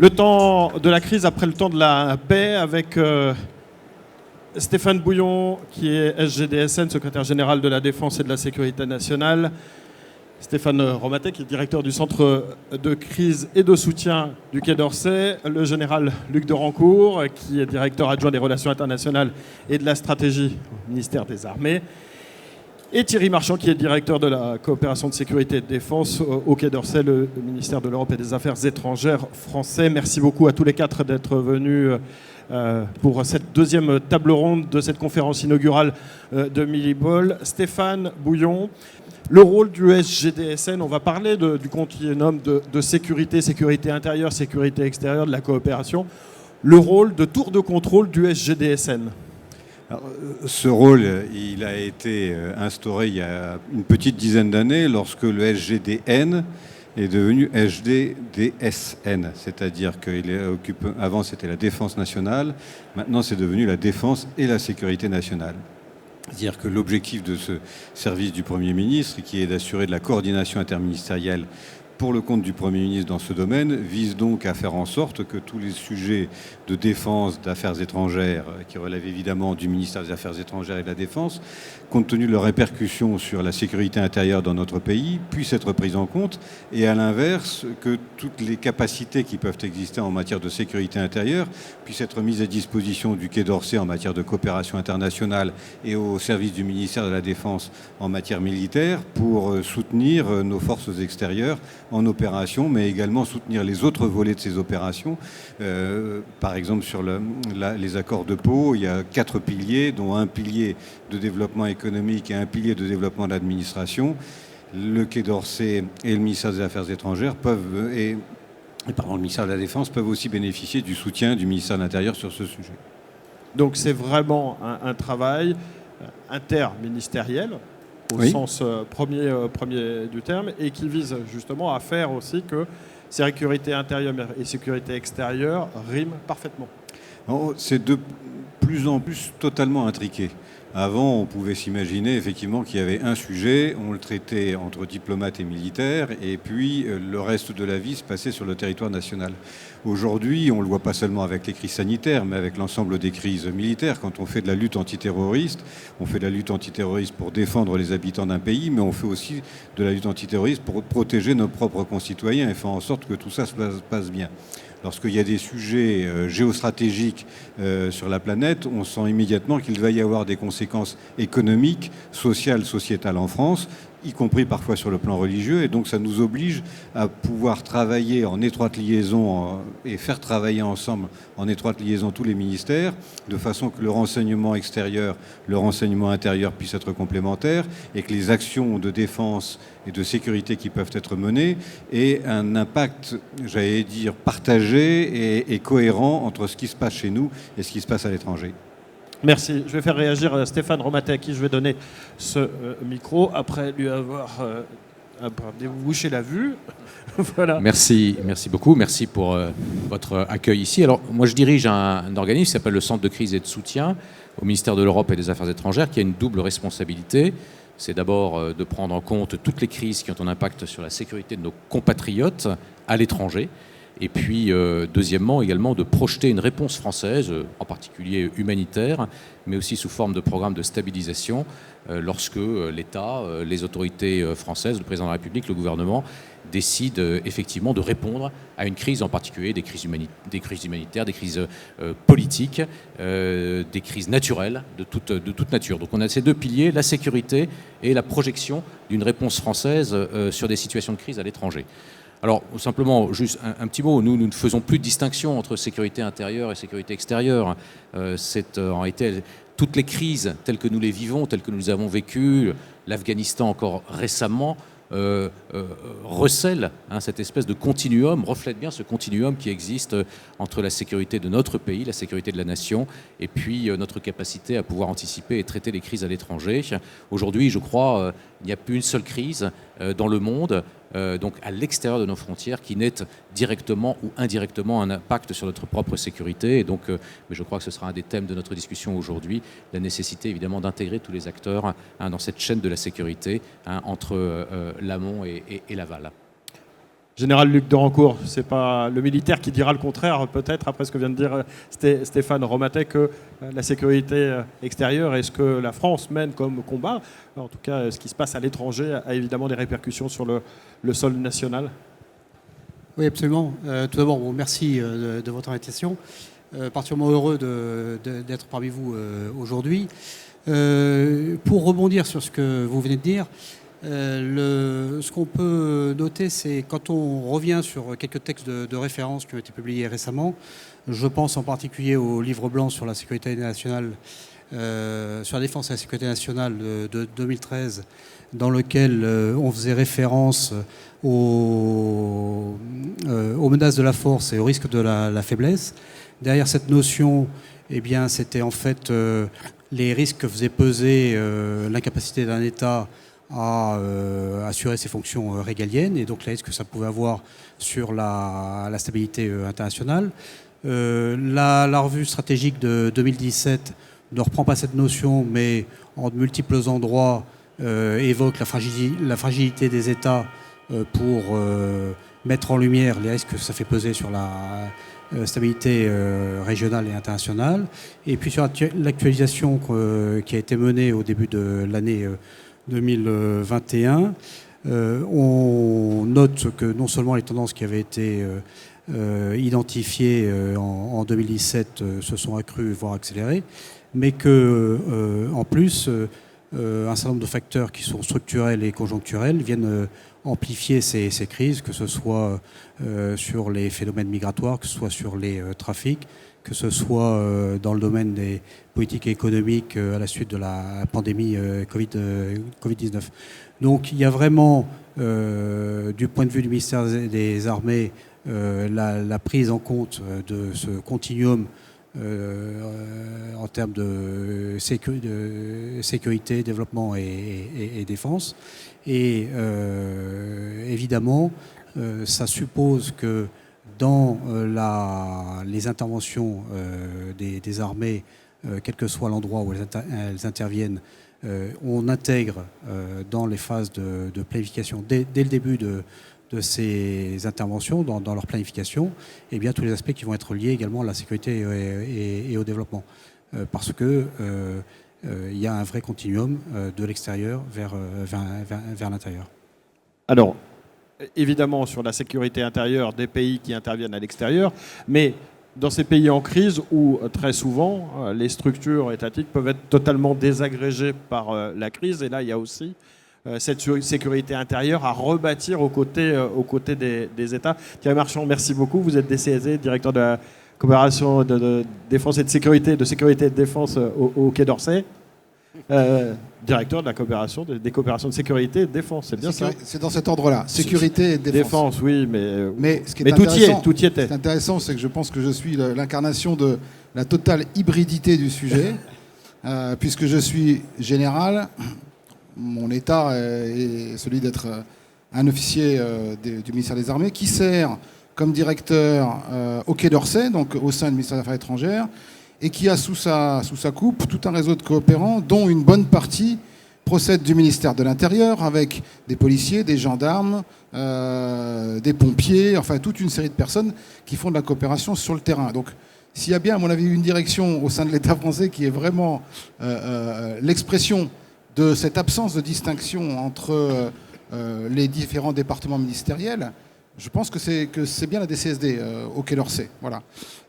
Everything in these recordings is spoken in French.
Le temps de la crise après le temps de la paix avec Stéphane Bouillon, qui est SGDSN, secrétaire général de la Défense et de la Sécurité nationale. Stéphane Romatet, qui est directeur du Centre de crise et de soutien du Quai d'Orsay. Le général Luc de Rancourt, qui est directeur adjoint des relations internationales et de la stratégie au ministère des Armées. Et Thierry Marchand, qui est directeur de la coopération de sécurité et de défense au Quai d'Orsay, le ministère de l'Europe et des Affaires étrangères français. Merci beaucoup à tous les quatre d'être venus pour cette deuxième table ronde de cette conférence inaugurale de Millipol. Stéphane Bouillon, le rôle du SGDSN, on va parler du continuum de sécurité, sécurité intérieure, sécurité extérieure, de la coopération. Le rôle de tour de contrôle du SGDSN. Alors, ce rôle, il a été instauré il y a une petite dizaine d'années lorsque le SGDN est devenu SGDSN, c'est-à-dire qu'il occupe, avant c'était la défense nationale, maintenant c'est devenu la défense et la sécurité nationale. C'est-à-dire que l'objectif de ce service du Premier ministre, qui est d'assurer de la coordination interministérielle pour le compte du Premier ministre dans ce domaine, vise donc à faire en sorte que tous les sujets de défense, d'affaires étrangères, qui relèvent évidemment du ministère des Affaires étrangères et de la Défense, compte tenu de leurs répercussions sur la sécurité intérieure dans notre pays, puissent être prises en compte, et à l'inverse, que toutes les capacités qui peuvent exister en matière de sécurité intérieure puissent être mises à disposition du Quai d'Orsay en matière de coopération internationale et au service du ministère de la Défense en matière militaire pour soutenir nos forces extérieures en opération, mais également soutenir les autres volets de ces opérations. Par exemple, sur les accords de Pau, il y a 4 piliers, dont un pilier de développement économique et un pilier de développement de l'administration. Le Quai d'Orsay et le ministère des Affaires étrangères le ministère de la Défense peuvent aussi bénéficier du soutien du ministère de l'Intérieur sur ce sujet. Donc c'est vraiment un travail interministériel, au sens premier du terme, et qui vise justement à faire aussi que sécurité intérieure et sécurité extérieure riment parfaitement. C'est de plus en plus totalement intriqué. Avant, on pouvait s'imaginer effectivement qu'il y avait un sujet, on le traitait entre diplomates et militaires, et puis le reste de la vie se passait sur le territoire national. Aujourd'hui, on ne le voit pas seulement avec les crises sanitaires, mais avec l'ensemble des crises militaires. Quand on fait de la lutte antiterroriste, on fait de la lutte antiterroriste pour défendre les habitants d'un pays, mais on fait aussi de la lutte antiterroriste pour protéger nos propres concitoyens et faire en sorte que tout ça se passe bien. Lorsqu'il y a des sujets géostratégiques sur la planète, on sent immédiatement qu'il va y avoir des conséquences économiques, sociales, sociétales en France, y compris parfois sur le plan religieux. Et donc ça nous oblige à pouvoir travailler en étroite liaison et faire travailler ensemble en étroite liaison tous les ministères, de façon que le renseignement extérieur, le renseignement intérieur puissent être complémentaires et que les actions de défense et de sécurité qui peuvent être menées aient un impact, j'allais dire, partagé et cohérent entre ce qui se passe chez nous et ce qui se passe à l'étranger. Merci. Je vais faire réagir Stéphane Romatet, à qui je vais donner ce micro, après lui avoir débouché la vue. Voilà. Merci beaucoup. Merci pour votre accueil ici. Alors, moi, je dirige un organisme qui s'appelle le Centre de crise et de soutien au ministère de l'Europe et des Affaires étrangères, qui a une double responsabilité. C'est d'abord de prendre en compte toutes les crises qui ont un impact sur la sécurité de nos compatriotes à l'étranger. Et puis, deuxièmement, également de projeter une réponse française, en particulier humanitaire, mais aussi sous forme de programme de stabilisation, lorsque l'État, les autorités françaises, le président de la République, le gouvernement, décident effectivement de répondre à une crise, en particulier des crises humanitaires, des crises politiques, des crises naturelles de toute nature. Donc on a ces deux piliers, la sécurité et la projection d'une réponse française sur des situations de crise à l'étranger. Alors, simplement, juste un petit mot. Nous ne faisons plus de distinction entre sécurité intérieure et sécurité extérieure. C'est en réalité toutes les crises telles que nous les vivons, telles que nous les avons vécues, l'Afghanistan encore récemment, recèle cette espèce de continuum, reflète bien ce continuum qui existe entre la sécurité de notre pays, la sécurité de la nation, et puis notre capacité à pouvoir anticiper et traiter les crises à l'étranger. Aujourd'hui, je crois, il n'y a plus une seule crise dans le monde, donc à l'extérieur de nos frontières, qui n'ait directement ou indirectement un impact sur notre propre sécurité. Et donc, mais je crois que ce sera un des thèmes de notre discussion aujourd'hui, la nécessité évidemment d'intégrer tous les acteurs dans cette chaîne de la sécurité entre l'amont et l'aval. Général Luc de Rancourt, c'est pas le militaire qui dira le contraire, peut-être, après ce que vient de dire Stéphane Romatet, que la sécurité extérieure et ce que la France mène comme combat, en tout cas ce qui se passe à l'étranger, a évidemment des répercussions sur le sol national. Oui, absolument. Tout d'abord, bon, merci de votre invitation. Particulièrement heureux d'être parmi vous aujourd'hui. Pour rebondir sur ce que vous venez de dire, ce qu'on peut noter, c'est quand on revient sur quelques textes de référence qui ont été publiés récemment, je pense en particulier au livre blanc sur la sécurité nationale, sur la défense et la sécurité nationale de 2013, dans lequel on faisait référence aux menaces de la force et aux risques de la faiblesse. Derrière cette notion, eh bien, c'était en fait les risques que faisait peser l'incapacité d'un État à assurer ses fonctions régaliennes et donc les risques que ça pouvait avoir sur la stabilité internationale. La revue stratégique de 2017 ne reprend pas cette notion, mais en de multiples endroits évoque la fragilité des États pour mettre en lumière les risques que ça fait peser sur la stabilité régionale et internationale. Et puis sur l'actualisation qui a été menée au début de l'année 2021, on note que non seulement les tendances qui avaient été identifiées en 2017 se sont accrues, voire accélérées, mais que en plus, un certain nombre de facteurs qui sont structurels et conjoncturels viennent amplifier ces crises, que ce soit sur les phénomènes migratoires, que ce soit sur les trafics, que ce soit dans le domaine des politiques économiques à la suite de la pandémie Covid-19. Donc il y a vraiment, du point de vue du ministère des Armées, la prise en compte de ce continuum en termes de sécurité, développement et défense. Et évidemment, ça suppose que dans les interventions des armées, quel que soit l'endroit où elles interviennent, on intègre dans les phases de planification, dès le début de ces interventions, dans leur planification, eh bien, tous les aspects qui vont être liés également à la sécurité et au développement. Parce que il y a un vrai continuum de l'extérieur vers l'intérieur. Alors, évidemment, sur la sécurité intérieure des pays qui interviennent à l'extérieur, mais dans ces pays en crise où très souvent les structures étatiques peuvent être totalement désagrégées par la crise, et là il y a aussi cette sécurité intérieure à rebâtir aux côtés des États. Thierry Marchand, merci beaucoup. Vous êtes DCSD, directeur de la coopération de défense et de sécurité et de défense au Quai d'Orsay. Directeur de la coopération des coopérations de sécurité et de défense, c'est bien ça? C'est dans cet ordre-là, sécurité et défense. Défense, oui, mais ce qui est tout y était. Ce qui est intéressant, c'est que je pense que je suis l'incarnation de la totale hybridité du sujet, puisque je suis général. Mon état est celui d'être un officier du ministère des Armées qui sert comme directeur au Quai d'Orsay, donc au sein du ministère des Affaires étrangères, et qui a sous sa coupe tout un réseau de coopérants dont une bonne partie procède du ministère de l'Intérieur avec des policiers, des gendarmes, des pompiers, enfin toute une série de personnes qui font de la coopération sur le terrain. Donc s'il y a bien, à mon avis, une direction au sein de l'État français qui est vraiment l'expression de cette absence de distinction entre les différents départements ministériels, je pense que c'est bien la DCSD au Quai d'Orsay. Voilà.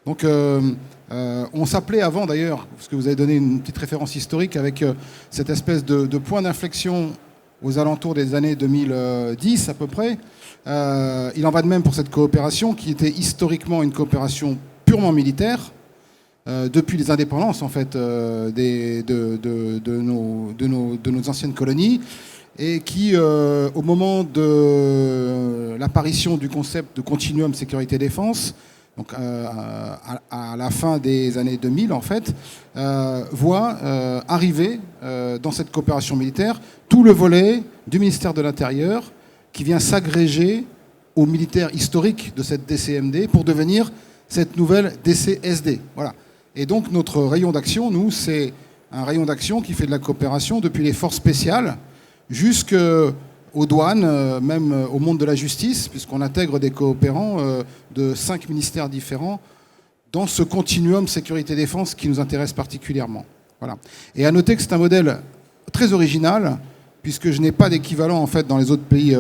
Donc on s'appelait avant d'ailleurs, parce que vous avez donné une petite référence historique avec cette espèce de point d'inflexion aux alentours des années 2010 à peu près. Il en va de même pour cette coopération qui était historiquement une coopération purement militaire. Depuis les indépendances en fait de nos anciennes colonies, et qui au moment de l'apparition du concept de continuum sécurité-défense, donc à la fin des années 2000 en fait, voit arriver dans cette coopération militaire tout le volet du ministère de l'Intérieur qui vient s'agréger aux militaires historiques de cette DCMD pour devenir cette nouvelle DCSD. Voilà. Et donc notre rayon d'action, nous, c'est un rayon d'action qui fait de la coopération depuis les forces spéciales jusqu'aux aux douanes, même au monde de la justice, puisqu'on intègre des coopérants de 5 ministères différents dans ce continuum sécurité-défense qui nous intéresse particulièrement. Voilà. Et à noter que c'est un modèle très original, puisque je n'ai pas d'équivalent en fait dans les autres pays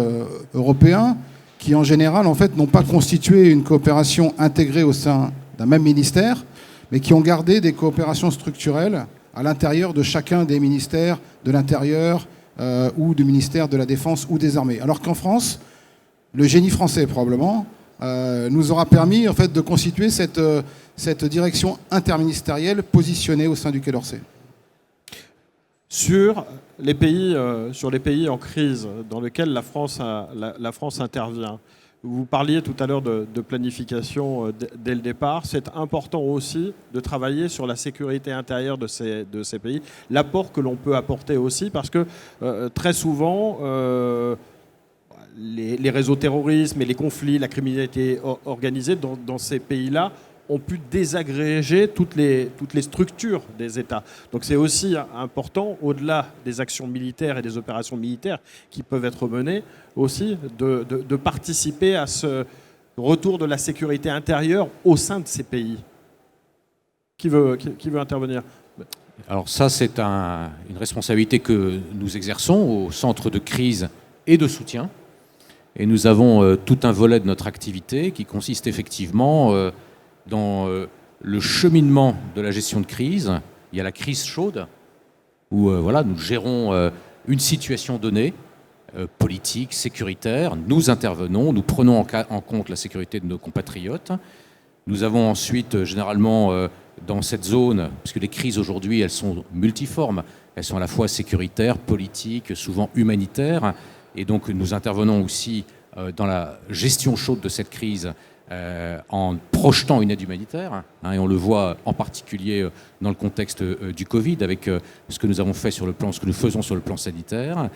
européens, qui en général en fait n'ont pas constitué une coopération intégrée au sein d'un même ministère, mais qui ont gardé des coopérations structurelles à l'intérieur de chacun des ministères de l'Intérieur ou du ministère de la Défense ou des Armées. Alors qu'en France, le génie français probablement nous aura permis en fait de constituer cette direction interministérielle positionnée au sein du Quai d'Orsay. Sur les pays en crise dans lesquels la France intervient, vous parliez tout à l'heure de planification dès le départ. C'est important aussi de travailler sur la sécurité intérieure de ces pays, l'apport que l'on peut apporter aussi, parce que très souvent, les réseaux terroristes et les conflits, la criminalité organisée dans ces pays-là ont pu désagréger toutes les structures des États. Donc c'est aussi important, au-delà des actions militaires et des opérations militaires qui peuvent être menées, aussi de participer à ce retour de la sécurité intérieure au sein de ces pays. Qui veut intervenir ? Alors ça, c'est une responsabilité que nous exerçons au centre de crise et de soutien. Et nous avons tout un volet de notre activité qui consiste effectivement dans le cheminement de la gestion de crise. Il y a la crise chaude, où nous gérons une situation donnée, politique, sécuritaire. Nous intervenons, nous prenons en compte la sécurité de nos compatriotes. Nous avons ensuite, généralement, dans cette zone, parce que les crises aujourd'hui, elles sont multiformes, elles sont à la fois sécuritaires, politiques, souvent humanitaires, et donc nous intervenons aussi dans la gestion chaude de cette crise en projetant une aide humanitaire, et on le voit en particulier dans le contexte du Covid, avec ce que nous avons fait sur le plan, ce que nous faisons sur le plan sanitaire.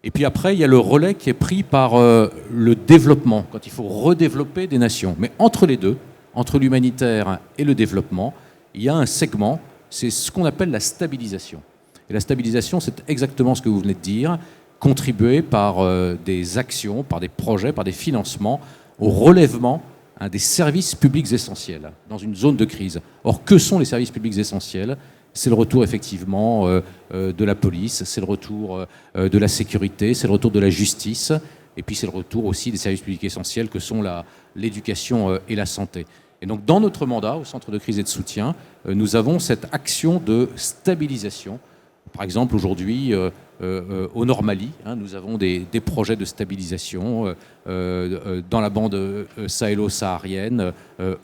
Et puis après, il y a le relais qui est pris par le développement, quand il faut redévelopper des nations. Mais entre les deux, entre l'humanitaire et le développement, il y a un segment, c'est ce qu'on appelle la stabilisation. Et la stabilisation, c'est exactement ce que vous venez de dire, contribuer par des actions, par des projets, par des financements au relèvement des services publics essentiels dans une zone de crise. Or, que sont les services publics essentiels ? C'est le retour effectivement de la police, c'est le retour de la sécurité, c'est le retour de la justice, et puis c'est le retour aussi des services publics essentiels que sont l'éducation et la santé. Et donc dans notre mandat, au Centre de crise et de soutien, nous avons cette action de stabilisation. Par exemple, aujourd'hui, au Nord-Mali, nous avons des projets de stabilisation dans la bande sahélo-saharienne,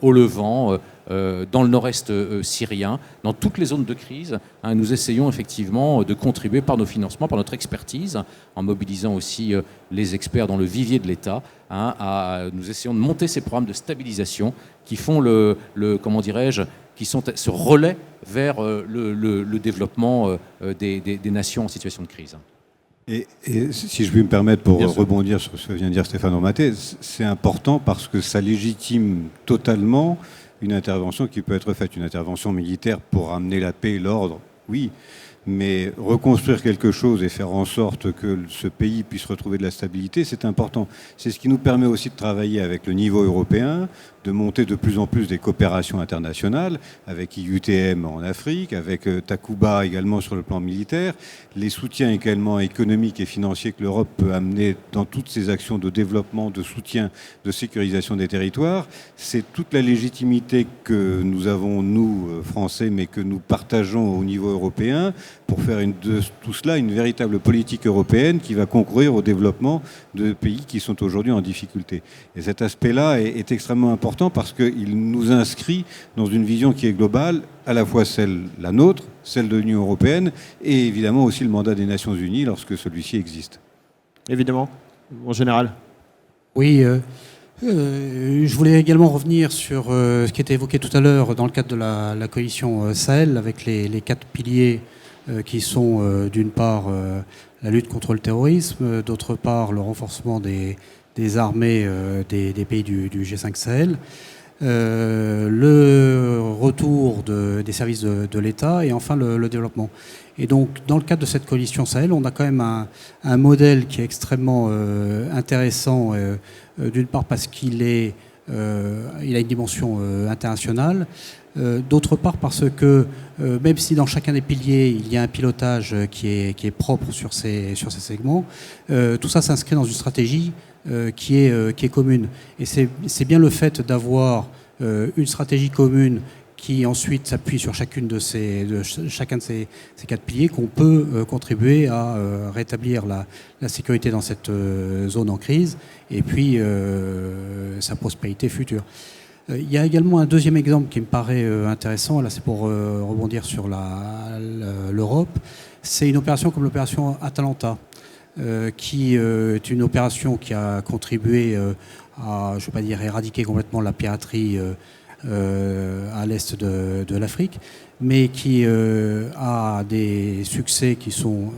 au Levant, dans le nord-est syrien, dans toutes les zones de crise. Nous essayons effectivement de contribuer par nos financements, par notre expertise, en mobilisant aussi les experts dans le vivier de l'État. Nous essayons de monter ces programmes de stabilisation qui font qui sont ce relais vers le développement des nations en situation de crise. Et si je puis me permettre, pour rebondir sur ce que vient de dire Stéphane Ormaté, c'est important parce que ça légitime totalement une intervention qui peut être faite, une intervention militaire pour amener la paix et l'ordre, oui, mais reconstruire quelque chose et faire en sorte que ce pays puisse retrouver de la stabilité, c'est important. C'est ce qui nous permet aussi de travailler avec le niveau européen, de monter de plus en plus des coopérations internationales, avec IUTM en Afrique, avec Takuba également sur le plan militaire, les soutiens également économiques et financiers que l'Europe peut amener dans toutes ses actions de développement, de soutien, de sécurisation des territoires. C'est toute la légitimité que nous avons, nous, Français, mais que nous partageons au niveau européen, pour faire de tout cela une véritable politique européenne qui va concourir au développement de pays qui sont aujourd'hui en difficulté. Et cet aspect-là est extrêmement important parce qu'il nous inscrit dans une vision qui est globale, à la fois la nôtre, celle de l'Union européenne, et évidemment aussi le mandat des Nations Unies lorsque celui-ci existe. Évidemment, en général. Oui, je voulais également revenir sur ce qui était évoqué tout à l'heure dans le cadre de la coalition Sahel, avec les 4 piliers qui sont d'une part la lutte contre le terrorisme, d'autre part le renforcement des armées des pays du G5 Sahel. le retour des services de l'État et enfin le développement. Et donc, dans le cadre de cette coalition Sahel, on a quand même un modèle qui est extrêmement intéressant, d'une part parce qu'il a une dimension internationale, d'autre part parce que même si dans chacun des piliers il y a un pilotage qui est propre sur ces segments, tout ça s'inscrit dans une stratégie qui est commune. Et c'est bien le fait d'avoir une stratégie commune qui ensuite s'appuie sur chacun de ces quatre piliers qu'on peut contribuer à rétablir la sécurité dans cette zone en crise et puis sa prospérité future. Il y a également un deuxième exemple qui me paraît intéressant, là c'est pour rebondir sur l'Europe, c'est une opération comme l'opération Atalanta, qui est une opération qui a contribué à, je ne vais pas dire éradiquer complètement la piraterie à l'est de l'Afrique, mais qui a des succès qui sont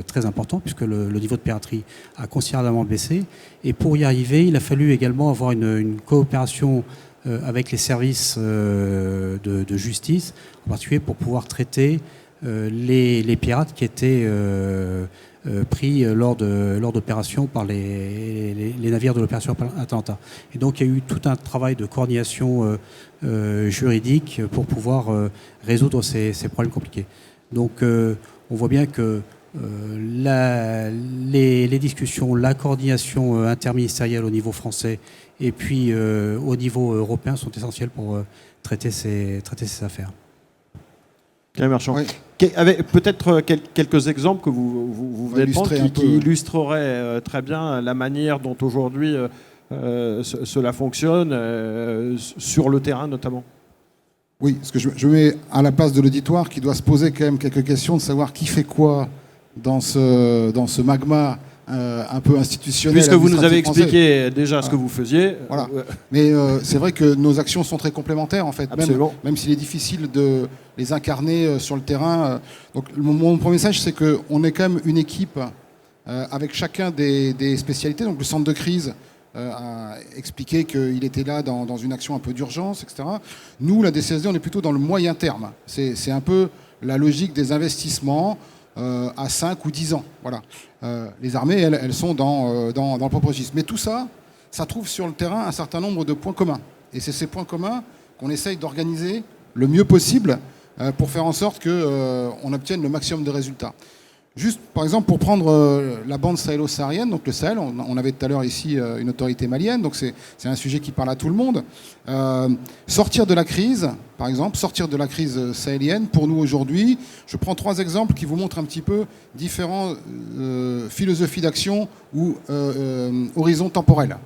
très importants, puisque le niveau de piraterie a considérablement baissé. Et pour y arriver, il a fallu également avoir une coopération avec les services de justice, en particulier pour pouvoir traiter les pirates qui étaient pris lors d'opérations par les navires de l'opération Atalanta. Et donc il y a eu tout un travail de coordination juridique pour pouvoir résoudre ces problèmes compliqués. Donc on voit bien que les discussions, la coordination interministérielle au niveau français et puis au niveau européen sont essentielles pour traiter ces affaires. Marchand. Oui. Avec peut-être quelques exemples que vous venez de prendre qui illustreraient très bien la manière dont aujourd'hui cela fonctionne sur le terrain notamment. Oui, parce que je mets à la place de l'auditoire qui doit se poser quand même quelques questions de savoir qui fait quoi dans ce magma un peu institutionnel. Puisque vous nous avez expliqué déjà ce que vous faisiez. Voilà. Mais c'est vrai que nos actions sont très complémentaires en fait, même s'il est difficile de les incarner sur le terrain. Donc mon premier message, c'est qu'on est quand même une équipe avec chacun des spécialités. Donc le centre de crise a expliqué qu'il était là dans une action un peu d'urgence, etc. Nous, la DCSD, on est plutôt dans le moyen terme. C'est un peu la logique des investissements à 5 ou 10 ans. Voilà. Les armées, elles sont dans le propre registre. Mais tout ça, ça trouve sur le terrain un certain nombre de points communs. Et c'est ces points communs qu'on essaye d'organiser le mieux possible pour faire en sorte qu'on obtienne le maximum de résultats. Juste, par exemple, pour prendre la bande sahélo-saharienne, donc le Sahel, on avait tout à l'heure ici une autorité malienne, donc c'est un sujet qui parle à tout le monde. Sortir de la crise, par exemple, sortir de la crise sahélienne, pour nous aujourd'hui, je prends 3 exemples qui vous montrent un petit peu différentes philosophies d'action ou horizons temporels.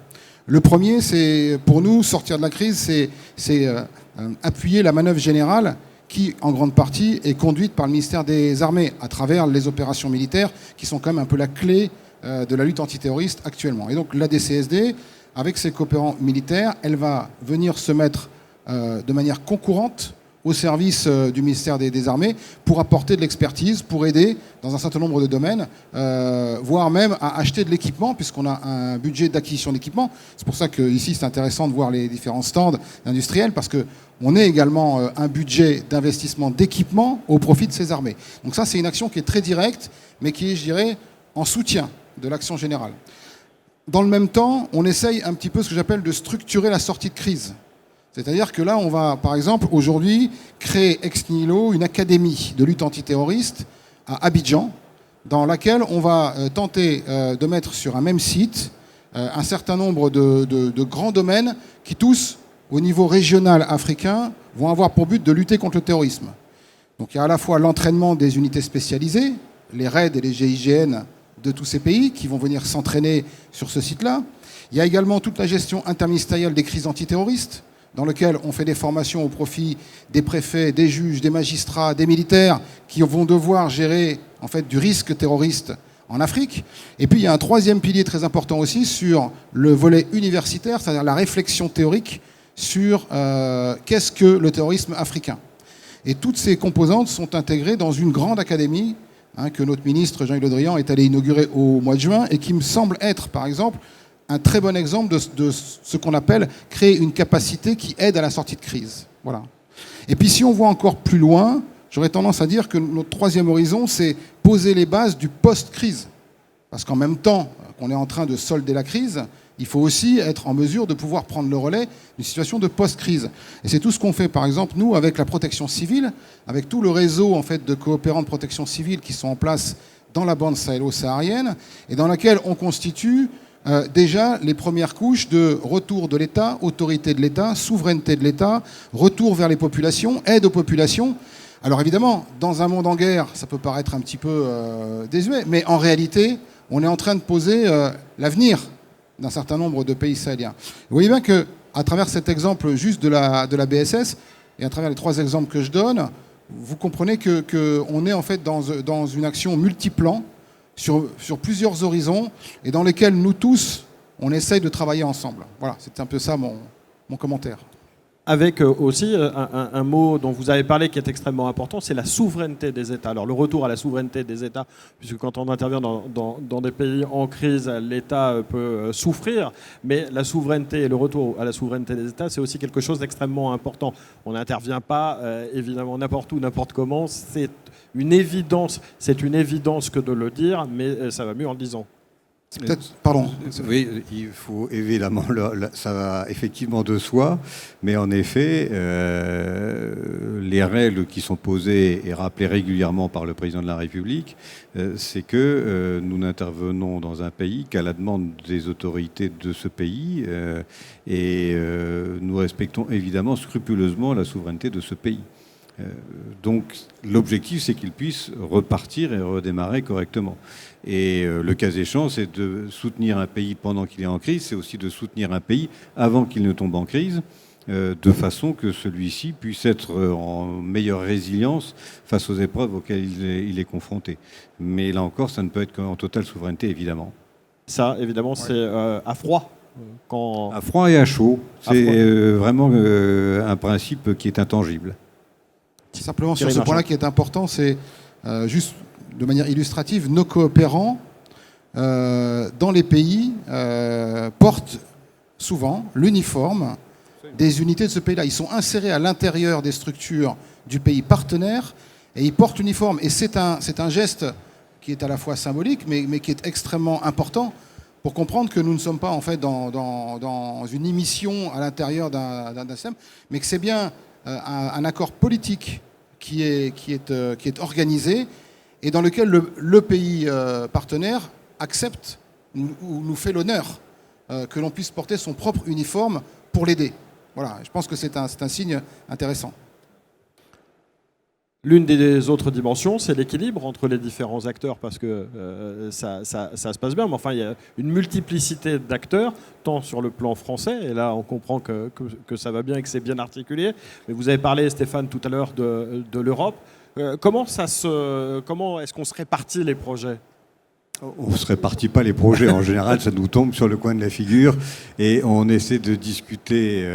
Le premier, c'est pour nous, sortir de la crise, c'est appuyer la manœuvre générale qui, en grande partie, est conduite par le ministère des Armées à travers les opérations militaires qui sont quand même un peu la clé de la lutte antiterroriste actuellement. Et donc la DCSD, avec ses coopérants militaires, elle va venir se mettre de manière concurrente au service du ministère des Armées pour apporter de l'expertise, pour aider dans un certain nombre de domaines, voire même à acheter de l'équipement, puisqu'on a un budget d'acquisition d'équipement. C'est pour ça qu'ici, c'est intéressant de voir les différents stands industriels, parce qu'on est également un budget d'investissement d'équipement au profit de ces armées. Donc ça, c'est une action qui est très directe, mais qui est, je dirais, en soutien de l'action générale. Dans le même temps, on essaye un petit peu ce que j'appelle de structurer la sortie de crise. C'est-à-dire que là, on va, par exemple, aujourd'hui, créer ex nihilo une académie de lutte antiterroriste à Abidjan, dans laquelle on va tenter de mettre sur un même site un certain nombre de grands domaines qui, tous, au niveau régional africain, vont avoir pour but de lutter contre le terrorisme. Donc il y a à la fois l'entraînement des unités spécialisées, les RAID et les GIGN de tous ces pays qui vont venir s'entraîner sur ce site-là. Il y a également toute la gestion interministérielle des crises antiterroristes, dans lequel on fait des formations au profit des préfets, des juges, des magistrats, des militaires qui vont devoir gérer en fait du risque terroriste en Afrique. Et puis il y a un 3e pilier très important aussi sur le volet universitaire, c'est-à-dire la réflexion théorique sur qu'est-ce que le terrorisme africain. Et toutes ces composantes sont intégrées dans une grande académie que notre ministre Jean-Yves Le Drian est allé inaugurer au mois de juin et qui me semble être, par exemple, un très bon exemple de ce qu'on appelle créer une capacité qui aide à la sortie de crise. Voilà. Et puis si on voit encore plus loin, j'aurais tendance à dire que notre troisième horizon, c'est poser les bases du post-crise. Parce qu'en même temps qu'on est en train de solder la crise, il faut aussi être en mesure de pouvoir prendre le relais d'une situation de post-crise. Et c'est tout ce qu'on fait, par exemple, nous, avec la protection civile, avec tout le réseau en fait, de coopérants de protection civile qui sont en place dans la bande sahélo-saharienne, et dans laquelle on constitue déjà les premières couches de retour de l'État, autorité de l'État, souveraineté de l'État, retour vers les populations, aide aux populations. Alors évidemment, dans un monde en guerre, ça peut paraître un petit peu désuet, mais en réalité, on est en train de poser l'avenir d'un certain nombre de pays sahéliens. Vous voyez bien qu'à travers cet exemple juste de la BSS, et à travers les 3 exemples que je donne, vous comprenez qu'on est en fait dans une action multiplan, sur plusieurs horizons, et dans lesquels nous tous, on essaye de travailler ensemble. Voilà, c'est un peu ça mon commentaire. Avec aussi un mot dont vous avez parlé qui est extrêmement important, c'est la souveraineté des États. Alors le retour à la souveraineté des États, puisque quand on intervient dans des pays en crise, l'État peut souffrir, mais la souveraineté et le retour à la souveraineté des États, c'est aussi quelque chose d'extrêmement important. On n'intervient pas évidemment n'importe où, n'importe comment. C'est une évidence que de le dire, mais ça va mieux en le disant. Pardon. Oui, il faut évidemment, ça va effectivement de soi, mais en effet, les règles qui sont posées et rappelées régulièrement par le président de la République, c'est que nous n'intervenons dans un pays qu'à la demande des autorités de ce pays et nous respectons évidemment scrupuleusement la souveraineté de ce pays. Donc l'objectif, c'est qu'il puisse repartir et redémarrer correctement. Et le cas échéant, c'est de soutenir un pays pendant qu'il est en crise, c'est aussi de soutenir un pays avant qu'il ne tombe en crise, de façon que celui-ci puisse être en meilleure résilience face aux épreuves auxquelles il est confronté. Mais là encore, ça ne peut être qu'en totale souveraineté, évidemment. Ça, évidemment, c'est à froid. À froid et à chaud. C'est vraiment un principe qui est intangible. Simplement sur ce point-là qui est important, c'est juste de manière illustrative, nos coopérants dans les pays portent souvent l'uniforme des unités de ce pays-là. Ils sont insérés à l'intérieur des structures du pays partenaire et ils portent l'uniforme. Et c'est un geste qui est à la fois symbolique, mais qui est extrêmement important pour comprendre que nous ne sommes pas en fait dans une émission à l'intérieur d'un système, mais que c'est bien un accord politique qui est organisé et dans lequel le pays partenaire accepte ou nous fait l'honneur que l'on puisse porter son propre uniforme pour l'aider. Voilà, je pense que c'est un signe intéressant. L'une des autres dimensions, c'est l'équilibre entre les différents acteurs, parce que ça se passe bien, mais enfin, il y a une multiplicité d'acteurs, tant sur le plan français, et là, on comprend que ça va bien et que c'est bien articulé. Mais vous avez parlé, Stéphane, tout à l'heure de l'Europe. Comment est-ce qu'on se répartit les projets ? On ne se répartit pas les projets. En général, ça nous tombe sur le coin de la figure et on essaie de discuter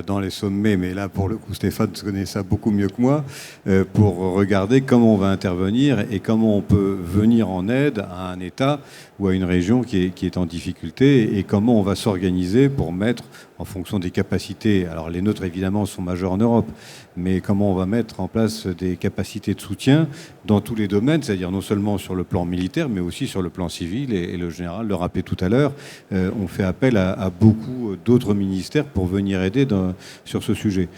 dans les sommets. Mais là, pour le coup, Stéphane connaît ça beaucoup mieux que moi pour regarder comment on va intervenir et comment on peut venir en aide à un État ou à une région qui est en difficulté et comment on va s'organiser pour mettre en fonction des capacités. Alors les nôtres, évidemment, sont majeures en Europe, mais comment on va mettre en place des capacités de soutien dans tous les domaines, c'est-à-dire non seulement sur le plan militaire, mais aussi sur le plan civil. Et le général le rappelait tout à l'heure, on fait appel à beaucoup d'autres ministères pour venir aider sur ce sujet.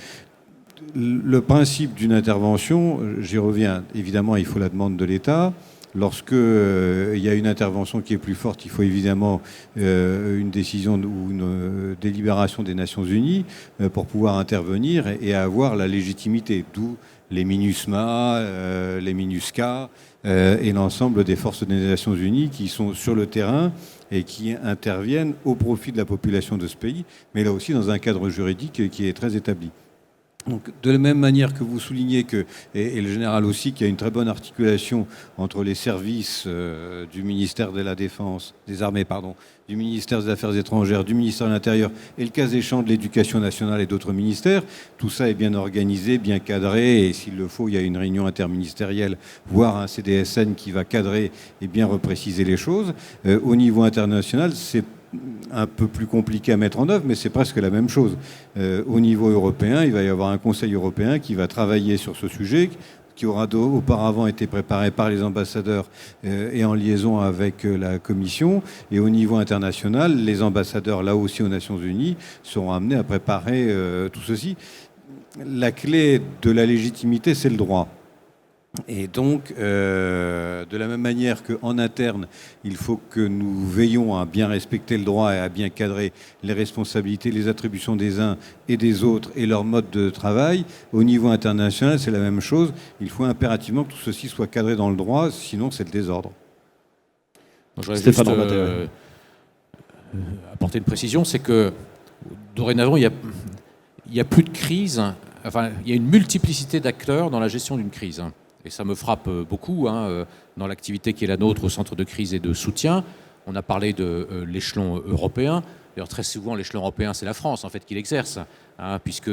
Le principe d'une intervention, j'y reviens, évidemment, il faut la demande de l'État. Lorsque il y a une intervention qui est plus forte, il faut évidemment une décision ou une délibération des Nations Unies pour pouvoir intervenir et avoir la légitimité, d'où les MINUSMA, les MINUSCA et l'ensemble des forces des Nations Unies qui sont sur le terrain et qui interviennent au profit de la population de ce pays, mais là aussi dans un cadre juridique qui est très établi. Donc, de la même manière que vous soulignez et le général aussi, qu'il y a une très bonne articulation entre les services du ministère de la Défense, des Armées, du ministère des Affaires étrangères, du ministère de l'Intérieur et le cas échéant de l'Éducation nationale et d'autres ministères, tout ça est bien organisé, bien cadré et s'il le faut, il y a une réunion interministérielle, voire un CDSN qui va cadrer et bien repréciser les choses. Au niveau international, c'est un peu plus compliqué à mettre en œuvre, mais c'est presque la même chose. Au niveau européen, il va y avoir un Conseil européen qui va travailler sur ce sujet, qui aura auparavant été préparé par les ambassadeurs et en liaison avec la Commission. Et au niveau international, les ambassadeurs, là aussi aux Nations Unies, seront amenés à préparer tout ceci. La clé de la légitimité, c'est le droit. Et donc, de la même manière qu'en interne, il faut que nous veillons à bien respecter le droit et à bien cadrer les responsabilités, les attributions des uns et des autres et leur mode de travail, au niveau international, c'est la même chose. Il faut impérativement que tout ceci soit cadré dans le droit, sinon c'est le désordre. Donc, je voudrais juste apporter une précision, c'est que dorénavant, il y a plus de crise, enfin, il y a une multiplicité d'acteurs dans la gestion d'une crise. Et ça me frappe beaucoup dans l'activité qui est la nôtre au centre de crise et de soutien. On a parlé de l'échelon européen. D'ailleurs, très souvent, l'échelon européen, c'est la France, en fait, qui l'exerce, puisque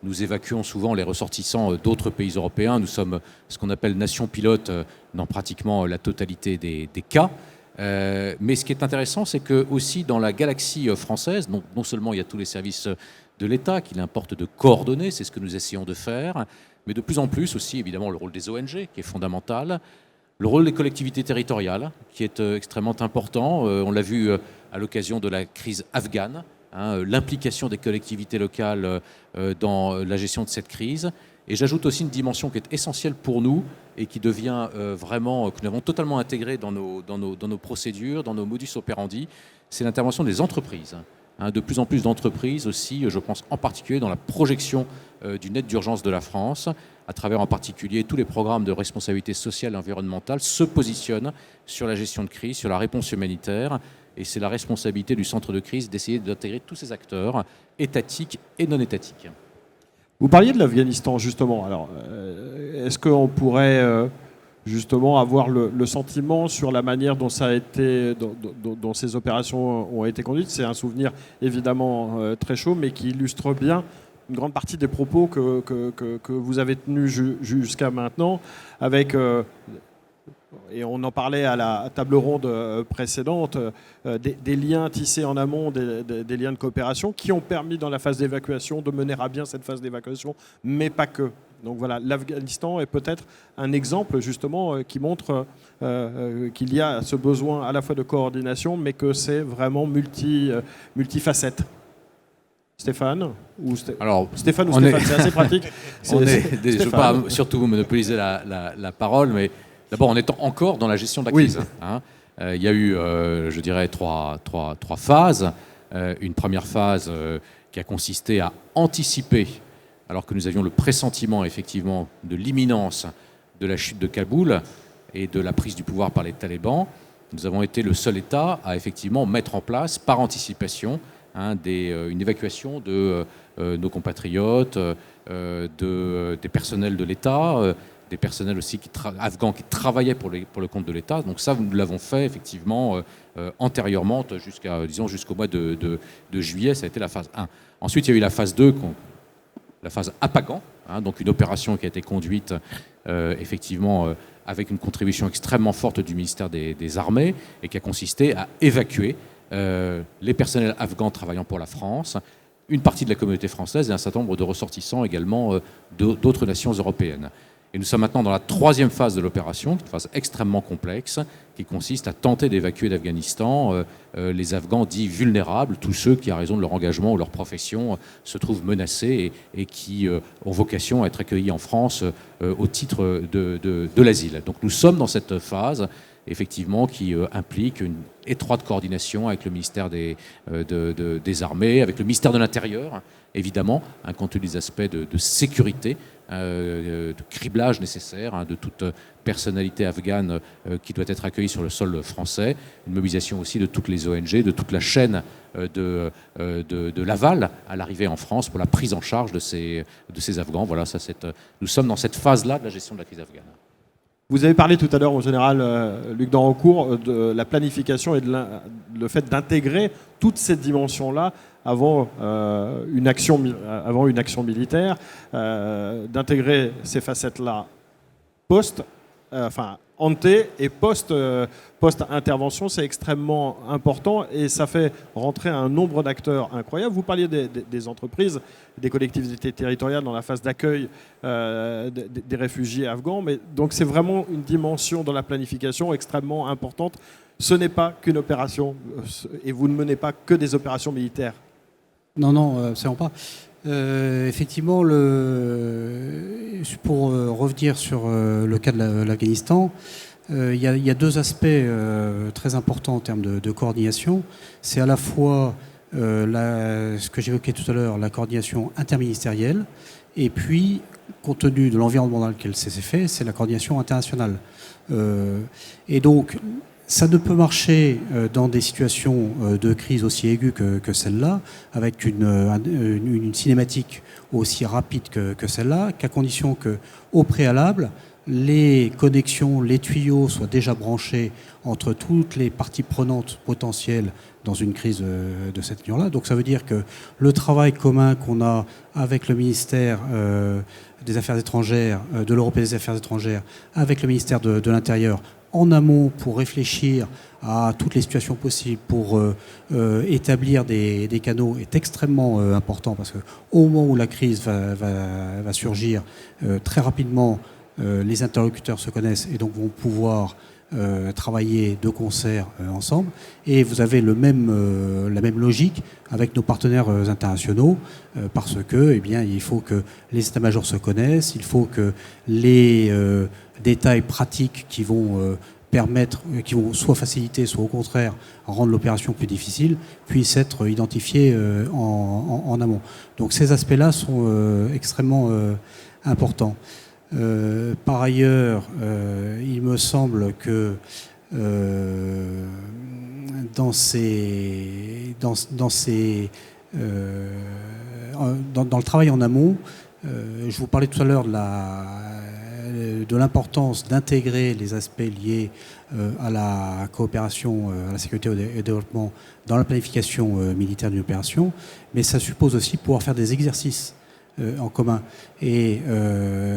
nous évacuons souvent les ressortissants d'autres pays européens. Nous sommes ce qu'on appelle nation pilote dans pratiquement la totalité des cas. Mais ce qui est intéressant, c'est que aussi dans la galaxie française, non seulement il y a tous les services de l'État qu'il importe de coordonner, c'est ce que nous essayons de faire, mais de plus en plus aussi, évidemment, le rôle des ONG, qui est fondamental, le rôle des collectivités territoriales, qui est extrêmement important. On l'a vu à l'occasion de la crise afghane, l'implication des collectivités locales dans la gestion de cette crise. Et j'ajoute aussi une dimension qui est essentielle pour nous et qui devient vraiment, que nous avons totalement intégrée dans nos procédures, dans nos modus operandi, c'est l'intervention des entreprises. De plus en plus d'entreprises aussi, je pense en particulier dans la projection d'une aide d'urgence de la France, à travers en particulier tous les programmes de responsabilité sociale et environnementale, se positionnent sur la gestion de crise, sur la réponse humanitaire. Et c'est la responsabilité du centre de crise d'essayer d'intégrer tous ces acteurs, étatiques et non étatiques. Vous parliez de l'Afghanistan, justement. Alors, est-ce qu'on pourrait justement avoir le sentiment sur la manière dont ça a été, dont ces opérations ont été conduites? C'est un souvenir évidemment très chaud, mais qui illustre bien une grande partie des propos que vous avez tenus jusqu'à maintenant, avec, et on en parlait à la table ronde précédente, des liens tissés en amont, des liens de coopération qui ont permis dans la phase d'évacuation de mener à bien cette phase d'évacuation, mais pas que. Donc voilà, l'Afghanistan est peut-être un exemple justement qui montre qu'il y a ce besoin à la fois de coordination, mais que c'est vraiment multifacette. Stéphane Alors, Stéphane ou Stéphane, c'est assez pratique. Je ne veux pas surtout monopoliser la parole, mais d'abord, on est encore dans la gestion de la crise. Oui. Il y a eu, je dirais, trois phases. Une première phase qui a consisté à anticiper, alors que nous avions le pressentiment, effectivement, de l'imminence de la chute de Kaboul et de la prise du pouvoir par les talibans. Nous avons été le seul État à, effectivement, mettre en place, par anticipation, une évacuation de nos compatriotes, des personnels de l'État, des personnels aussi afghans qui travaillaient pour le compte de l'État. Donc ça, nous l'avons fait effectivement antérieurement, jusqu'au mois de juillet. Ça a été la phase 1. Ensuite, il y a eu la phase 2, la phase Apagan, donc une opération qui a été conduite effectivement avec une contribution extrêmement forte du ministère des Armées et qui a consisté à évacuer les personnels afghans travaillant pour la France, une partie de la communauté française et un certain nombre de ressortissants également d'autres nations européennes. Et nous sommes maintenant dans la troisième phase de l'opération, qui est une phase extrêmement complexe, qui consiste à tenter d'évacuer d'Afghanistan les Afghans dits vulnérables, tous ceux qui, à raison de leur engagement ou leur profession, se trouvent menacés et qui ont vocation à être accueillis en France au titre de l'asile. Donc nous sommes dans cette phase, effectivement, qui implique une étroite coordination avec le ministère des Armées, avec le ministère de l'Intérieur, évidemment, compte tenu des aspects de sécurité, de criblage nécessaire de toute personnalité afghane qui doit être accueillie sur le sol français, une mobilisation aussi de toutes les ONG, de toute la chaîne de l'aval à l'arrivée en France pour la prise en charge de ces Afghans. Voilà, nous sommes dans cette phase-là de la gestion de la crise afghane. Vous avez parlé tout à l'heure, au général, Luc Danrecourt, de la planification et le fait d'intégrer toutes ces dimensions-là avant une action militaire, d'intégrer ces facettes-là ante et post-intervention, c'est extrêmement important et ça fait rentrer un nombre d'acteurs incroyable. Vous parliez des entreprises, des collectivités territoriales dans la phase d'accueil des réfugiés afghans, mais donc c'est vraiment une dimension dans la planification extrêmement importante. Ce n'est pas qu'une opération et vous ne menez pas que des opérations militaires. Non, absolument pas. Effectivement, pour revenir sur le cas de l'Afghanistan, il y a deux aspects très importants en termes de coordination. C'est à la fois ce que j'évoquais tout à l'heure, la coordination interministérielle, et puis, compte tenu de l'environnement dans lequel c'est fait, c'est la coordination internationale. Et donc, ça ne peut marcher dans des situations de crise aussi aiguës que celle-là, avec une cinématique aussi rapide que celle-là, qu'à condition qu'au préalable, les connexions, les tuyaux soient déjà branchés entre toutes les parties prenantes potentielles dans une crise de cette nature-là. Donc ça veut dire que le travail commun qu'on a avec le ministère des Affaires étrangères, de l'Europe et des Affaires étrangères, avec le ministère de l'Intérieur, en amont pour réfléchir à toutes les situations possibles, pour établir des canaux est extrêmement important parce qu'au moment où la crise va surgir, très rapidement, les interlocuteurs se connaissent et donc vont pouvoir travailler de concert ensemble. Et vous avez la même logique avec nos partenaires internationaux parce que, il faut que les états-majors se connaissent, il faut que les détails pratiques qui vont qui vont soit faciliter, soit au contraire rendre l'opération plus difficile, puissent être identifiés en amont. Donc ces aspects-là sont extrêmement importants. Par ailleurs, il me semble que dans le travail en amont, je vous parlais tout à l'heure de l'importance d'intégrer les aspects liés à la coopération, à la sécurité et au développement dans la planification militaire d'une opération, mais ça suppose aussi pouvoir faire des exercices en commun et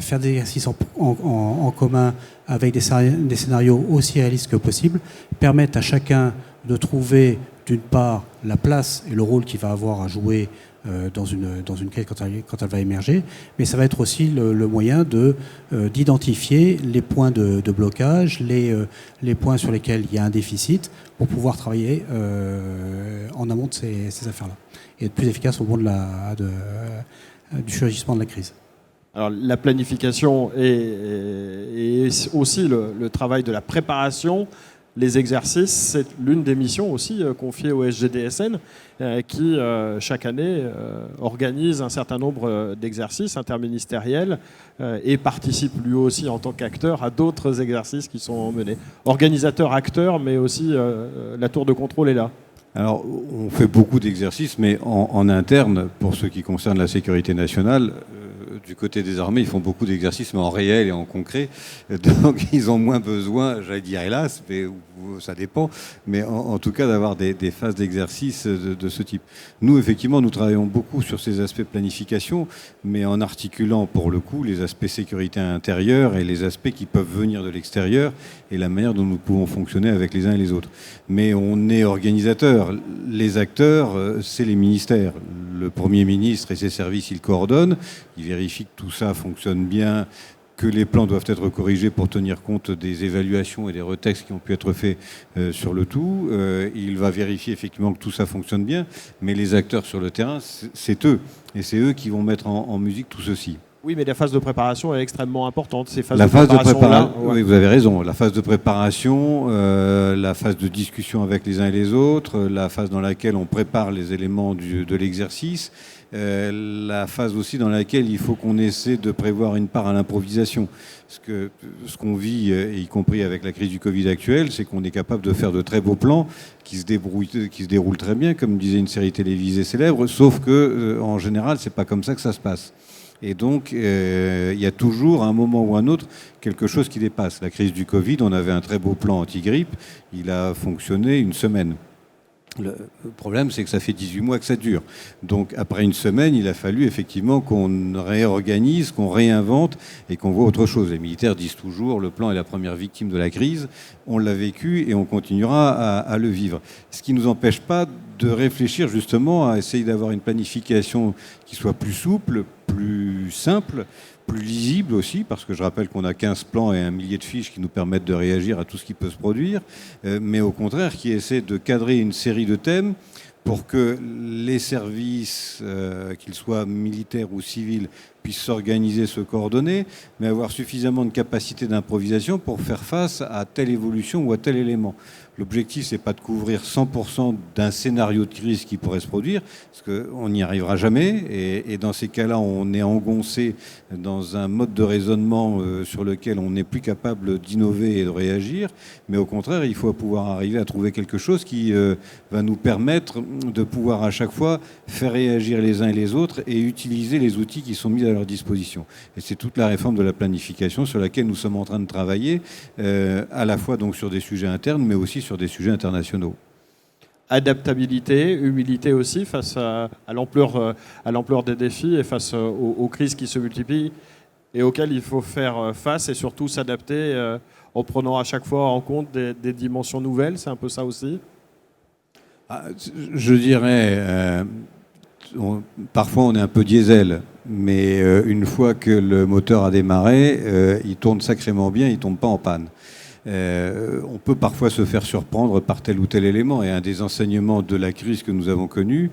faire des exercices en commun avec des scénarios aussi réalistes que possible permettent à chacun de trouver d'une part la place et le rôle qu'il va avoir à jouer dans une crise quand elle va émerger, mais ça va être aussi le moyen d'identifier les points de blocage, les points sur lesquels il y a un déficit pour pouvoir travailler en amont de ces affaires-là et être plus efficace au moment du surgissement de la crise. Alors, la planification et aussi le travail de la préparation, les exercices, c'est l'une des missions aussi confiées au SGDSN qui, chaque année, organise un certain nombre d'exercices interministériels et participe lui aussi en tant qu'acteur à d'autres exercices qui sont menés. Organisateur, acteur, mais aussi la tour de contrôle est là. Alors, on fait beaucoup d'exercices, mais en interne, pour ce qui concerne la sécurité nationale, du côté des armées, ils font beaucoup d'exercices, mais en réel et en concret. Donc, ils ont moins besoin, j'allais dire hélas, mais ça dépend, mais en tout cas d'avoir des phases d'exercice de ce type. Nous, effectivement, nous travaillons beaucoup sur ces aspects planification, mais en articulant, pour le coup, les aspects sécurité intérieure et les aspects qui peuvent venir de l'extérieur et la manière dont nous pouvons fonctionner avec les uns et les autres. Mais on est organisateur. Les acteurs, c'est les ministères. Le Premier ministre et ses services, ils coordonnent, ils vérifient que tout ça fonctionne bien, que les plans doivent être corrigés pour tenir compte des évaluations et des retextes qui ont pu être faits sur le tout. Il va vérifier effectivement que tout ça fonctionne bien, mais les acteurs sur le terrain, c'est eux. Et c'est eux qui vont mettre en musique tout ceci. Oui, mais la phase de préparation est extrêmement importante. Oui, vous avez raison. La phase de préparation, la phase de discussion avec les uns et les autres, la phase dans laquelle on prépare les éléments de l'exercice, la phase aussi dans laquelle il faut qu'on essaie de prévoir une part à l'improvisation. Ce qu'on vit, y compris avec la crise du Covid actuelle, c'est qu'on est capable de faire de très beaux plans qui se déroulent très bien, comme disait une série télévisée célèbre, sauf que en général, c'est pas comme ça que ça se passe. Et donc, il y a toujours, à un moment ou à un autre, quelque chose qui dépasse. La crise du Covid, on avait un très beau plan anti-grippe. Il a fonctionné une semaine. Le problème, c'est que ça fait 18 mois que ça dure. Donc, après une semaine, il a fallu effectivement qu'on réorganise, qu'on réinvente et qu'on voit autre chose. Les militaires disent toujours, le plan est la première victime de la crise. On l'a vécu et on continuera à le vivre. Ce qui ne nous empêche pas de réfléchir justement à essayer d'avoir une planification qui soit plus souple, plus simple, plus lisible aussi, parce que je rappelle qu'on a 15 plans et 1 millier de fiches qui nous permettent de réagir à tout ce qui peut se produire, mais au contraire qui essaie de cadrer une série de thèmes pour que les services, qu'ils soient militaires ou civils, puissent s'organiser, se coordonner, mais avoir suffisamment de capacité d'improvisation pour faire face à telle évolution ou à tel élément. L'objectif, c'est pas de couvrir 100% d'un scénario de crise qui pourrait se produire, parce qu'on n'y arrivera jamais, et dans ces cas-là, on est engoncé dans un mode de raisonnement sur lequel on n'est plus capable d'innover et de réagir, mais au contraire, il faut pouvoir arriver à trouver quelque chose qui va nous permettre de pouvoir à chaque fois faire réagir les uns et les autres et utiliser les outils qui sont mis à leur disposition. Et c'est toute la réforme de la planification sur laquelle nous sommes en train de travailler, à la fois donc sur des sujets internes, mais aussi sur des sujets internationaux. Adaptabilité, humilité aussi face à l'ampleur des défis et face aux crises qui se multiplient et auxquelles il faut faire face et surtout s'adapter en prenant à chaque fois en compte des dimensions nouvelles. C'est un peu ça aussi. Je dirais, parfois on est un peu diesel, mais une fois que le moteur a démarré, il tourne sacrément bien, il ne tombe pas en panne. On peut parfois se faire surprendre par tel ou tel élément. Et un des enseignements de la crise que nous avons connue,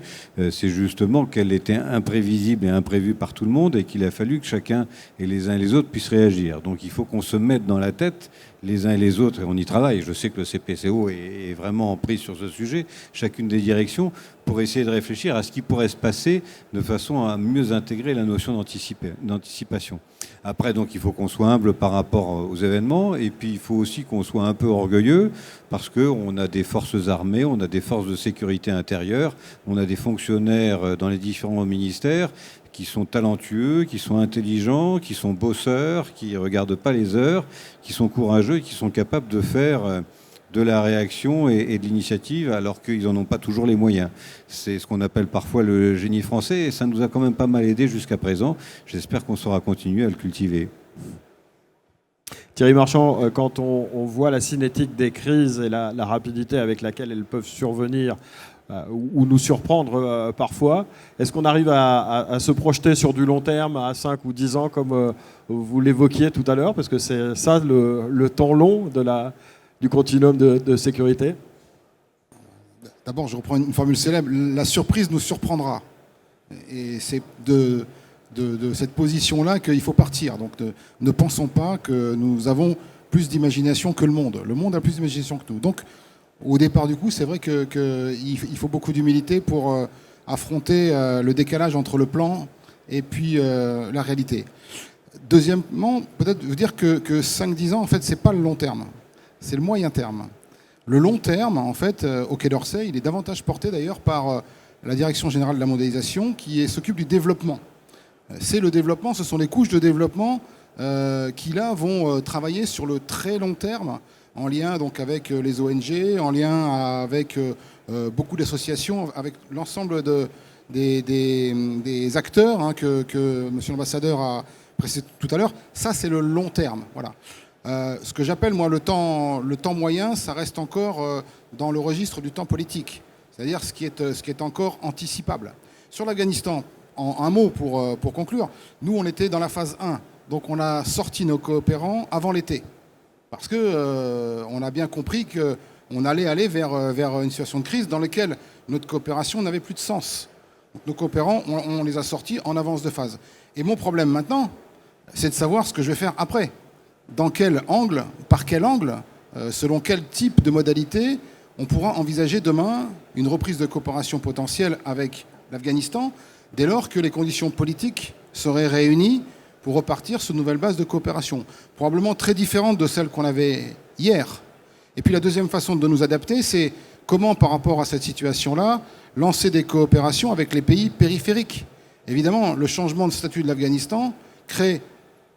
c'est justement qu'elle était imprévisible et imprévue par tout le monde et qu'il a fallu que chacun et les uns et les autres puissent réagir. Donc il faut qu'on se mette dans la tête les uns et les autres, et on y travaille. Je sais que le CPCO est vraiment en prise sur ce sujet, chacune des directions, pour essayer de réfléchir à ce qui pourrait se passer de façon à mieux intégrer la notion d'anticipation. Après, donc, il faut qu'on soit humble par rapport aux événements, et puis il faut aussi qu'on soit un peu orgueilleux, parce qu'on a des forces armées, on a des forces de sécurité intérieure, on a des fonctionnaires dans les différents ministères qui sont talentueux, qui sont intelligents, qui sont bosseurs, qui ne regardent pas les heures, qui sont courageux et qui sont capables de faire de la réaction et de l'initiative alors qu'ils n'en ont pas toujours les moyens. C'est ce qu'on appelle parfois le génie français et ça nous a quand même pas mal aidé jusqu'à présent. J'espère qu'on saura continuer à le cultiver. Thierry Marchand, quand on voit la cinétique des crises et la rapidité avec laquelle elles peuvent survenir ou nous surprendre parfois, est-ce qu'on arrive à se projeter sur du long terme, à 5 ou 10 ans, comme vous l'évoquiez tout à l'heure, parce que c'est ça le temps long du continuum de sécurité? D'abord, je reprends une formule célèbre, la surprise nous surprendra. Et c'est de cette position-là qu'il faut partir. Donc ne pensons pas que nous avons plus d'imagination que le monde. Le monde a plus d'imagination que nous. Donc au départ du coup, c'est vrai qu'il faut beaucoup d'humilité pour affronter le décalage entre le plan et puis la réalité. Deuxièmement, peut-être vous dire que 5-10 ans, en fait, c'est pas le long terme. C'est le moyen terme. Le long terme, en fait, au Quai d'Orsay, il est davantage porté d'ailleurs par la Direction générale de la mondialisation qui s'occupe du développement. C'est le développement, ce sont les couches de développement qui là vont travailler sur le très long terme, en lien donc avec les ONG, en lien avec beaucoup d'associations, avec l'ensemble des acteurs hein, que Monsieur l'ambassadeur a précisé tout à l'heure. Ça, c'est le long terme. Voilà. Ce que j'appelle, moi, le temps moyen, ça reste encore dans le registre du temps politique, c'est-à-dire ce qui est encore anticipable. Sur l'Afghanistan, en un mot pour conclure, nous, on était dans la phase 1, donc on a sorti nos coopérants avant l'été, parce qu'on a bien compris qu'on allait aller vers une situation de crise dans laquelle notre coopération n'avait plus de sens. Donc nos coopérants, on les a sortis en avance de phase. Et mon problème maintenant, c'est de savoir ce que je vais faire après. Dans quel angle, par quel angle, selon quel type de modalité, on pourra envisager demain une reprise de coopération potentielle avec l'Afghanistan, dès lors que les conditions politiques seraient réunies pour repartir sur une nouvelle base de coopération, probablement très différente de celle qu'on avait hier. Et puis la deuxième façon de nous adapter, c'est comment, par rapport à cette situation-là, lancer des coopérations avec les pays périphériques. Évidemment, le changement de statut de l'Afghanistan crée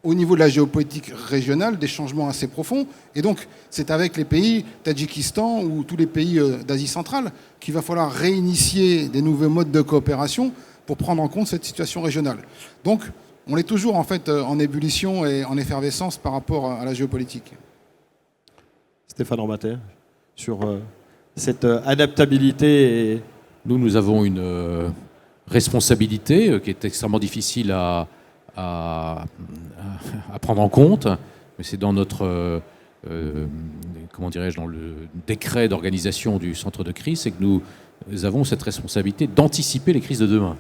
au niveau de la géopolitique régionale, des changements assez profonds. Et donc, c'est avec les pays, Tadjikistan ou tous les pays d'Asie centrale, qu'il va falloir réinitier des nouveaux modes de coopération pour prendre en compte cette situation régionale. Donc, on est toujours en fait en ébullition et en effervescence par rapport à la géopolitique. Stéphane Ormater, sur cette adaptabilité. Nous avons une responsabilité qui est extrêmement difficile à prendre en compte, mais c'est dans notre, comment dirais-je, dans le décret d'organisation du centre de crise, c'est que nous avons cette responsabilité d'anticiper les crises de demain.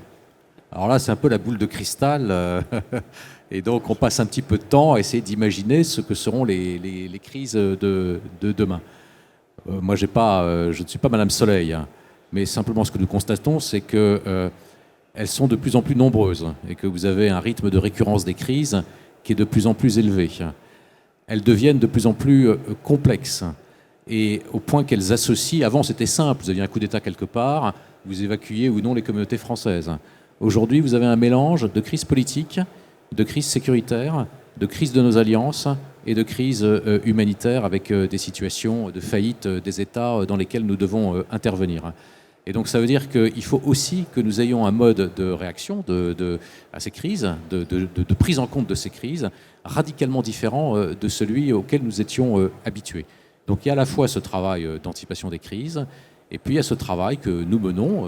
Alors là, c'est un peu la boule de cristal, et donc on passe un petit peu de temps à essayer d'imaginer ce que seront les crises de demain. Moi, je ne suis pas Madame Soleil, hein, mais simplement ce que nous constatons, c'est que elles sont de plus en plus nombreuses et que vous avez un rythme de récurrence des crises qui est de plus en plus élevé. Elles deviennent de plus en plus complexes et au point qu'elles associent, avant c'était simple, vous aviez un coup d'État quelque part, vous évacuiez ou non les communautés françaises. Aujourd'hui, vous avez un mélange de crise politique, de crise sécuritaire, de crise de nos alliances et de crise humanitaire avec des situations de faillite des États dans lesquels nous devons intervenir. Et donc ça veut dire qu'il faut aussi que nous ayons un mode de réaction à ces crises, de prise en compte de ces crises, radicalement différent de celui auquel nous étions habitués. Donc il y a à la fois ce travail d'anticipation des crises, et puis il y a ce travail que nous menons,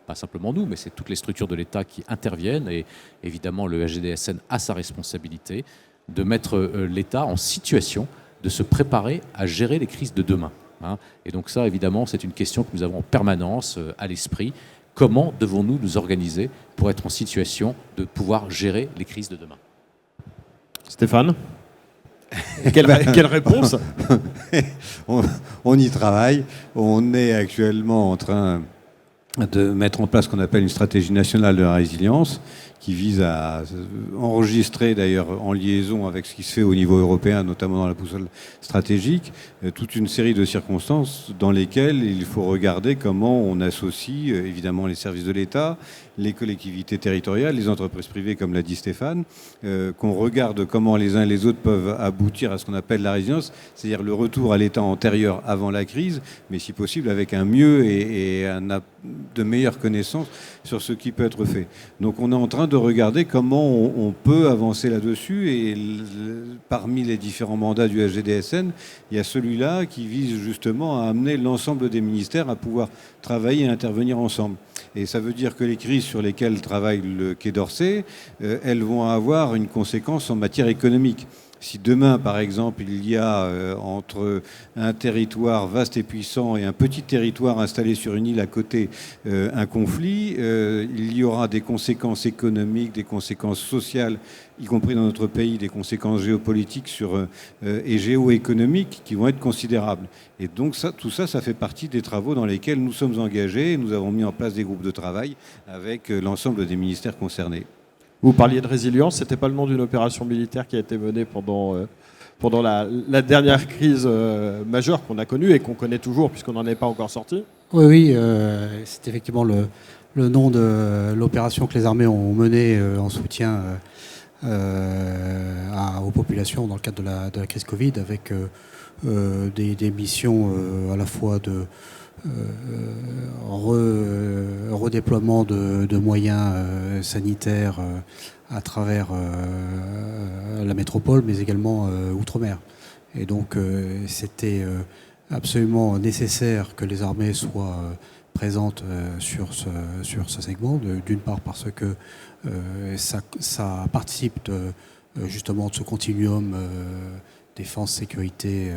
pas simplement nous, mais c'est toutes les structures de l'État qui interviennent, et évidemment le SGDSN a sa responsabilité de mettre l'État en situation de se préparer à gérer les crises de demain. Et donc ça, évidemment, c'est une question que nous avons en permanence à l'esprit. Comment devons-nous nous organiser pour être en situation de pouvoir gérer les crises de demain? Stéphane, quelle réponse? On y travaille. On est actuellement en train de mettre en place ce qu'on appelle une stratégie nationale de la résilience, qui vise à enregistrer, d'ailleurs en liaison avec ce qui se fait au niveau européen, notamment dans la boussole stratégique, toute une série de circonstances dans lesquelles il faut regarder comment on associe évidemment les services de l'État, les collectivités territoriales, les entreprises privées, comme l'a dit Stéphane, qu'on regarde comment les uns et les autres peuvent aboutir à ce qu'on appelle la résilience, c'est-à-dire le retour à l'état antérieur avant la crise, mais si possible avec un mieux et de meilleures connaissances sur ce qui peut être fait. Donc on est en train de regarder comment on peut avancer là-dessus, et parmi les différents mandats du SGDSN, il y a celui-là qui vise justement à amener l'ensemble des ministères à pouvoir travailler et intervenir ensemble. Et ça veut dire que les crises sur lesquelles travaille le Quai d'Orsay, elles vont avoir une conséquence en matière économique. Si demain, par exemple, il y a entre un territoire vaste et puissant et un petit territoire installé sur une île à côté un conflit, il y aura des conséquences économiques, des conséquences sociales, y compris dans notre pays, des conséquences géopolitiques et géoéconomiques qui vont être considérables. Et donc tout ça, ça fait partie des travaux dans lesquels nous sommes engagés. Nous avons mis en place des groupes de travail avec l'ensemble des ministères concernés. Vous parliez de résilience, c'était pas le nom d'une opération militaire qui a été menée pendant la dernière crise majeure qu'on a connue et qu'on connaît toujours puisqu'on n'en est pas encore sorti? Oui, c'est effectivement le nom de l'opération que les armées ont menée en soutien aux populations dans le cadre de la crise Covid, avec des missions à la fois de redéploiement de moyens sanitaires à travers la métropole, mais également outre-mer. Et donc c'était absolument nécessaire que les armées soient présentes sur ce segment, d'une part parce que ça participe justement de ce continuum défense-sécurité,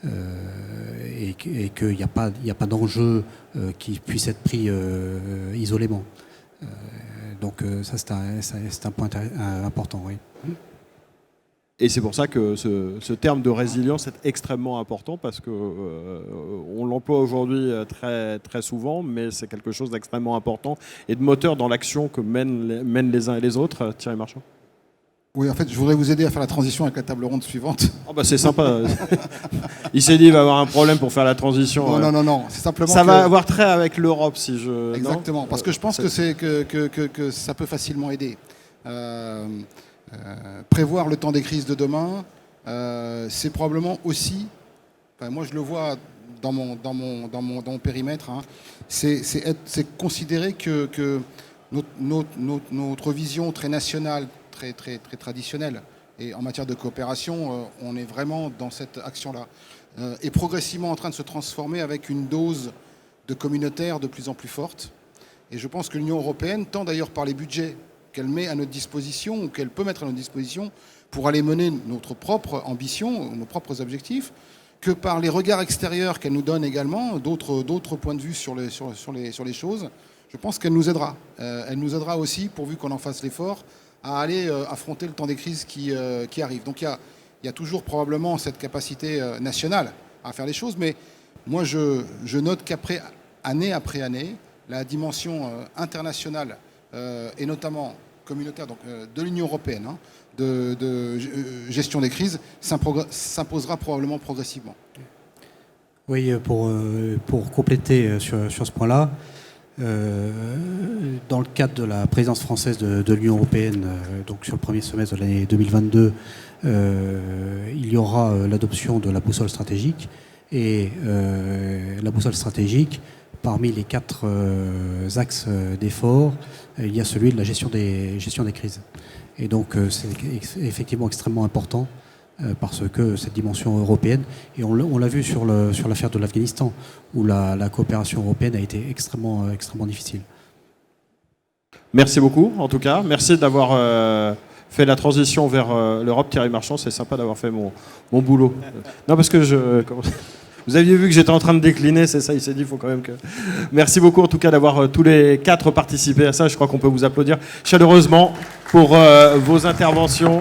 et qu'il n'y a pas d'enjeu qui puisse être pris isolément. Donc ça, c'est un point important, oui. Et c'est pour ça que ce terme de résilience est extrêmement important, parce qu'on l'emploie aujourd'hui très, très souvent, mais c'est quelque chose d'extrêmement important et de moteur dans l'action que mènent les uns et les autres. Thierry Marchand. Oui, en fait, je voudrais vous aider à faire la transition avec la table ronde suivante. Oh bah c'est sympa. Il s'est dit il va avoir un problème pour faire la transition. Non. C'est simplement ça va avoir trait avec l'Europe, si je... Exactement, parce que je pense que ça peut facilement aider. prévoir le temps des crises de demain, c'est probablement aussi, moi je le vois dans mon périmètre, hein, c'est considérer que notre vision très nationale, très traditionnelle, et en matière de coopération, on est vraiment dans cette action-là, est progressivement en train de se transformer avec une dose de communautaire de plus en plus forte. Et je pense que l'Union européenne, tant d'ailleurs par les budgets qu'elle met à notre disposition, ou qu'elle peut mettre à notre disposition, pour aller mener notre propre ambition, nos propres objectifs, que par les regards extérieurs qu'elle nous donne également, d'autres points de vue sur les choses, je pense qu'elle nous aidera. Elle nous aidera aussi, pourvu qu'on en fasse l'effort, à aller affronter le temps des crises qui arrivent. Donc il y a toujours probablement cette capacité nationale à faire les choses, mais moi je note qu'après année après année, la dimension internationale et notamment communautaire donc, de l'Union européenne, hein, de gestion des crises, s'imposera probablement progressivement. Oui, pour compléter sur ce point-là, dans le cadre de la présidence française de l'Union européenne, donc sur le premier semestre de l'année 2022, il y aura l'adoption de la boussole stratégique. Et la boussole stratégique, parmi les 4 axes d'effort, il y a celui de la gestion des crises. Et donc c'est effectivement extrêmement important parce que cette dimension européenne, et on l'a vu sur l'affaire de l'Afghanistan, où la coopération européenne a été extrêmement difficile. Merci beaucoup, en tout cas. Merci d'avoir fait la transition vers l'Europe. Thierry Marchand, c'est sympa d'avoir fait mon boulot. Non, parce que vous aviez vu que j'étais en train de décliner, c'est ça, il s'est dit, il faut quand même que... Merci beaucoup en tout cas d'avoir tous les 4 participé à ça. Je crois qu'on peut vous applaudir chaleureusement pour vos interventions.